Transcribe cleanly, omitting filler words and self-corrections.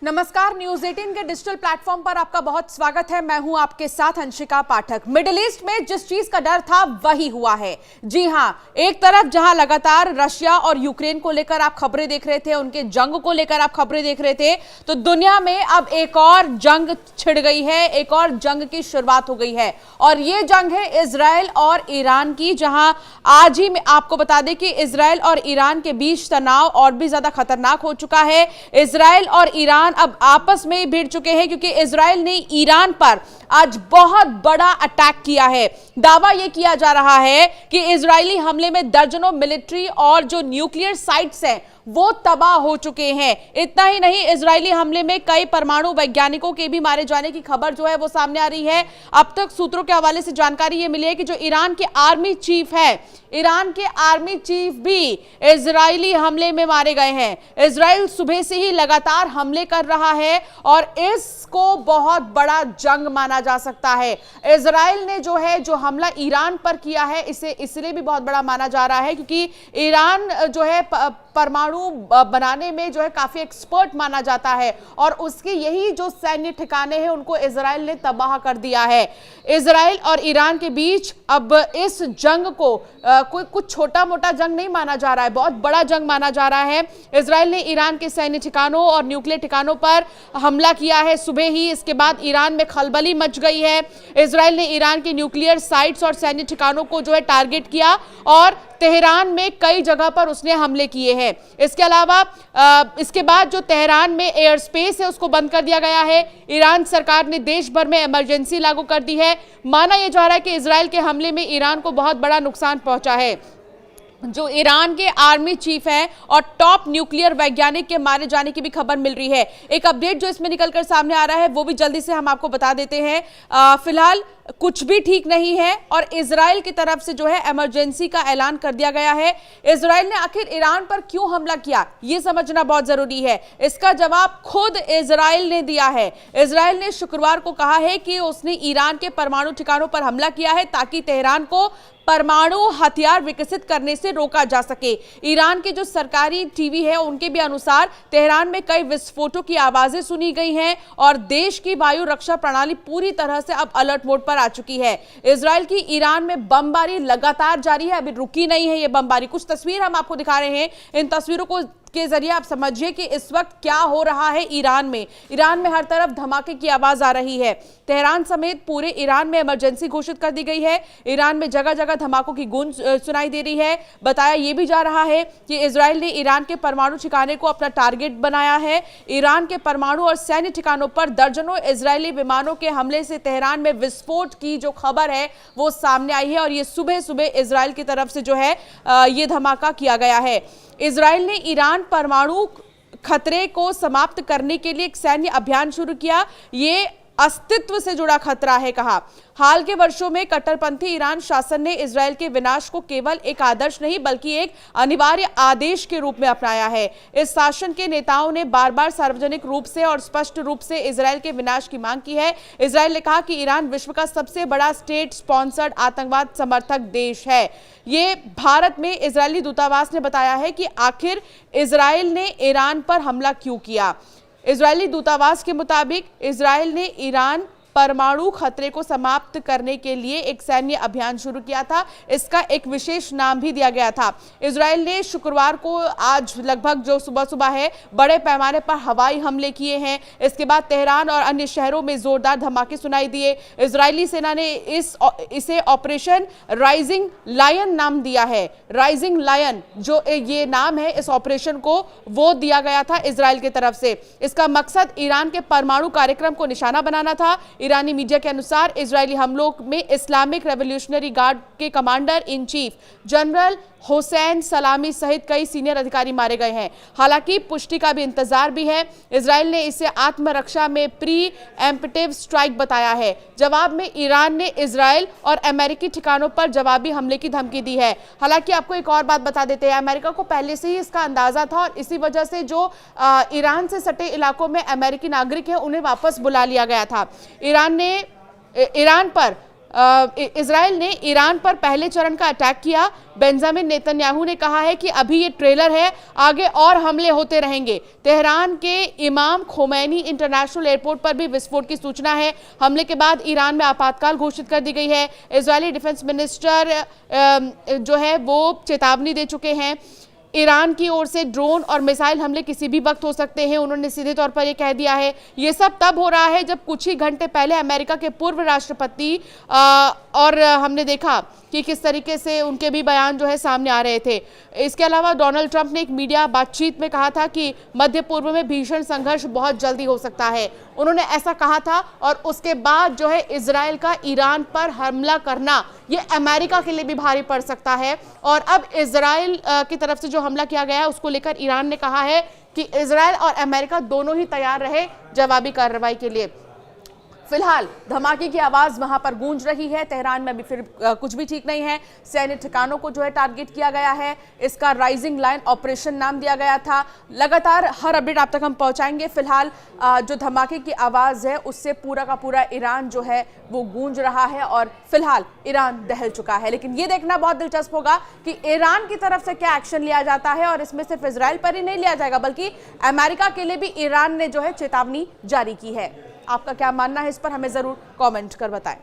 नमस्कार, न्यूज 18 के digital platform पर आपका बहुत स्वागत है। मैं हूं आपके साथ अंशिका पाठक। मिडिल ईस्ट में जिस चीज का डर था वही हुआ है। जी हां, एक तरफ जहां लगातार रशिया और यूक्रेन को लेकर आप खबरें देख रहे थे, उनके जंग को लेकर आप खबरें देख रहे थे, तो दुनिया में अब एक और जंग छिड़ गई है, एक और जंग की शुरुआत हो गई है। और ये जंग है इजराइल और ईरान की, जहां आज ही आपको बता दें कि इजराइल और ईरान के बीच तनाव और भी ज्यादा खतरनाक हो चुका है। इजराइल और ईरान अब आपस में ही भिड़ चुके हैं, क्योंकि इजराइल ने ईरान पर आज बहुत बड़ा अटैक किया है। दावा यह किया जा रहा है कि इजरायली हमले में दर्जनों मिलिट्री और जो न्यूक्लियर साइट्स हैं वो तबाह हो चुके हैं। इतना ही नहीं, इजरायली हमले में कई परमाणु वैज्ञानिकों के भी मारे जाने की खबर जो है वो सामने आ रही है। अब तक सूत्रों के हवाले से जानकारी ये मिली है कि जो ईरान के आर्मी चीफ है, ईरान के आर्मी चीफ भी इजरायली हमले में मारे गए हैं। इजराइल सुबह से ही लगातार हमले कर रहा है और इसको बहुत बड़ा जंग माना जा सकता है। इजराइल ने जो हमला ईरान पर किया है, इसे इसलिए भी बहुत बड़ा माना जा रहा है क्योंकि ईरान जो है परमाणु बनाने में जो है काफी एक्सपर्ट माना जाता है और उसके यही जो सैन्य ठिकाने हैं उनको इजराइल ने तबाह कर दिया है। इजराइल और ईरान के बीच अब इस जंग को कोई कुछ छोटा मोटा जंग नहीं माना जा रहा है, बहुत बड़ा जंग माना जा रहा है। इजराइल ने ईरान के सैन्य ठिकानों और न्यूक्लियर ठिकानों पर हमला किया है सुबह ही। इसके बाद ईरान में खलबली मच गई है। इजराइल ने ईरान के न्यूक्लियर साइट्स और सैन्य ठिकानों को जो है टारगेट किया और तेहरान में कई जगह पर उसने हमले किए हैं। इसके अलावा इसके बाद जो तेहरान में एयर स्पेस है उसको बंद कर दिया गया है। ईरान सरकार ने देश भर में इमरजेंसी लागू कर दी है। माना यह जा रहा है कि इजराइल के हमले में ईरान को बहुत बड़ा नुकसान पहुंचा है। जो ईरान के आर्मी चीफ हैं और टॉप न्यूक्लियर वैज्ञानिक के मारे जाने की भी खबर मिल रही है। एक अपडेट जो इसमें निकलकर सामने आ रहा है वो भी जल्दी से हम आपको बता देते हैं। फिलहाल कुछ भी ठीक नहीं है और इजराइल की तरफ से जो है इमरजेंसी का ऐलान कर दिया गया है। इजराइल ने आखिर ईरान पर क्यों हमला किया, यह समझना बहुत जरूरी है। इसका जवाब खुद इजराइल ने दिया है। इजराइल ने शुक्रवार को कहा है कि उसने ईरान के परमाणु ठिकानों पर हमला किया है ताकि तेहरान को परमाणु हथियार विकसित करने से रोका जा सके। ईरान के जो सरकारी टीवी है उनके भी अनुसार तेहरान में कई विस्फोटों की आवाजें सुनी गई हैं और देश की वायु रक्षा प्रणाली पूरी तरह से अब अलर्ट मोड पर आ चुकी है। इजराइल की ईरान में बमबारी लगातार जारी है, अभी रुकी नहीं है ये बमबारी। कुछ तस्वीर हम आपको दिखा रहे हैं, इन तस्वीरों को के जरिए आप समझिए कि इस वक्त क्या हो रहा है ईरान में। ईरान में हर तरफ धमाके की आवाज आ रही है। तेहरान समेत पूरे ईरान में इमरजेंसी घोषित कर दी गई है। ईरान में जगह जगह धमाकों की गूंज सुनाई दे रही है। बताया यह भी जा रहा है कि इजराइल ने ईरान के परमाणु ठिकाने को अपना टारगेट बनाया है। ईरान के परमाणु और सैन्य ठिकानों पर दर्जनों इजरायली विमानों के हमले से तेहरान में विस्फोट की जो खबर है वो सामने आई है और ये सुबह सुबह इजराइल की तरफ से जो है ये धमाका किया गया है। इजराइल ने ईरान परमाणु खतरे को समाप्त करने के लिए एक सैन्य अभियान शुरू किया। ये अस्तित्व से जुड़ा खतरा है, कहा। हाल के वर्षों में कट्टरपंथी ईरान शासन ने इजराइल के विनाश को केवल एक आदर्श नहीं बल्कि एक अनिवार्य आदेश के रूप में अपनाया है। इस शासन के नेताओं ने बार बार सार्वजनिक रूप से और स्पष्ट रूप से इजराइल के विनाश की मांग की है। इजराइल ने कहा कि ईरान विश्व का सबसे बड़ा स्टेट स्पॉन्सर्ड आतंकवाद समर्थक देश है। ये भारत में इजरायली दूतावास ने बताया है कि आखिर इजराइल ने ईरान पर हमला क्यों किया। इजरायली दूतावास के मुताबिक इजराइल ने ईरान परमाणु खतरे को समाप्त करने के लिए एक सैन्य अभियान शुरू किया था। इसका एक विशेष नाम भी दिया गया था। इजराइल ने शुक्रवार को आज लगभग जो सुबह सुबह है बड़े पैमाने पर हवाई हमले किए हैं। इसके बाद तेहरान और अन्य शहरों में जोरदार धमाके सुनाई दिए। इजरायली सेना ने इसे ऑपरेशन राइजिंग लायन नाम दिया है। राइजिंग लायन जो ये नाम है इस ऑपरेशन को वो दिया गया था इजराइल की तरफ से। इसका मकसद ईरान के परमाणु कार्यक्रम को निशाना बनाना था। ईरानी मीडिया के अनुसार इजरायली हमलों में इस्लामिक रेवोल्यूशनरी गार्ड के commander in chief general Hussain सलामी सहित कई सीनियर अधिकारी मारे गए हैं। हालांकि पुष्टि का भी इंतजार भी है। इजराइल ने इसे आत्मरक्षा में प्री एम्प्टिव स्ट्राइक बताया है। जवाब में ईरान ने इजराइल और अमेरिकी ठिकानों पर जवाबी हमले की धमकी दी है। हालांकि आपको एक और बात बता देते हैं, अमेरिका को पहले से ही इसका अंदाजा था और इसी वजह से जो ईरान से सटे इलाकों में अमेरिकी नागरिक हैं उन्हें वापस बुला लिया गया था। ईरान पर इजराइल ने ईरान पर पहले चरण का अटैक किया। बेंजामिन नेतन्याहू ने कहा है कि अभी ये ट्रेलर है, आगे और हमले होते रहेंगे। तेहरान के इमाम खोमैनी इंटरनेशनल एयरपोर्ट पर भी विस्फोट की सूचना है। हमले के बाद ईरान में आपातकाल घोषित कर दी गई है। इजरायली डिफेंस मिनिस्टर जो है वो चेतावनी दे चुके हैं। ईरान की ओर से ड्रोन और मिसाइल हमले किसी भी वक्त हो सकते हैं, उन्होंने सीधे तौर पर यह कह दिया है। ये सब तब हो रहा है जब कुछ ही घंटे पहले अमेरिका के पूर्व राष्ट्रपति और हमने देखा कि किस तरीके से उनके भी बयान जो है सामने आ रहे थे। इसके अलावा डोनाल्ड ट्रंप ने एक मीडिया बातचीत में कहा था कि मध्य पूर्व में भीषण संघर्ष बहुत जल्दी हो सकता है। उन्होंने ऐसा कहा था और उसके बाद जो है इजराइल का ईरान पर हमला करना ये अमेरिका के लिए भी भारी पड़ सकता है। और अब इजराइल की तरफ से जो हमला किया गया है उसको लेकर ईरान ने कहा है कि इजराइल और अमेरिका दोनों ही तैयार रहे जवाबी कार्रवाई के लिए। फिलहाल धमाके की आवाज वहां पर गूंज रही है। तेहरान में भी फिर कुछ भी ठीक नहीं है। सैन्य ठिकानों को जो है टारगेट किया गया है। इसका राइजिंग लाइन ऑपरेशन नाम दिया गया था। लगातार हर अपडेट आप तक हम पहुंचाएंगे। फिलहाल जो धमाके की आवाज है उससे पूरा का पूरा ईरान जो है वो गूंज रहा है और फिलहाल ईरान दहल चुका है। लेकिन ये देखना बहुत दिलचस्प होगा कि ईरान की तरफ से क्या एक्शन लिया जाता है और इसमें सिर्फ इजराइल पर ही नहीं लिया जाएगा बल्कि अमेरिका के लिए भी ईरान ने जो है चेतावनी जारी की है। आपका क्या मानना है इस पर हमें जरूर कमेंट कर बताएं।